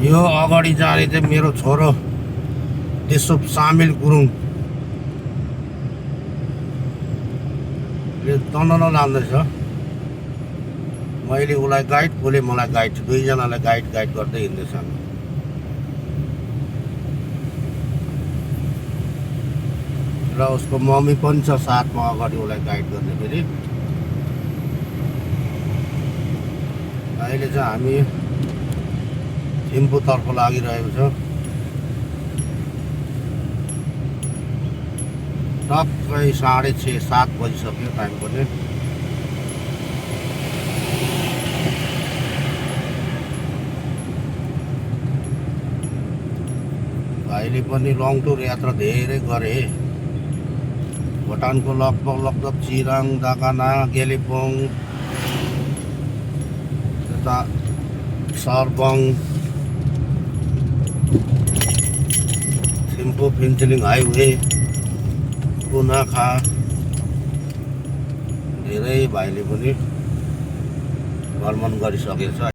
यो अगाडि जाने चाहिँ मेरो छोरो त्यसो सामेल गुरुङ तनन लाँदैछ। मैले उसलाई गाइड, उसले मलाई गाइड, दुईजनालाई गाइड गर्दै हिँड्दैछ। र उसको मम्मी पनि छ साथमा अगाडि उसलाई गाइड गर्ने फेरि। अहिले चाहिँ हामी थिम्पूतर्फ लागिरहेको छ। टक्कै 6:30-7 बजिसक्यो टाइम पनि। भाइले पनि लङ टुर यात्रा धेरै गरे। भुटानको लगभग चिराङ, दागाना, गेलेपोङ, यता सरबङ, थिम्पू फिन्चलिङ हाइवे, कुनाखा, धेरै भाइले पनि भ्रमण गरिसकेको छ।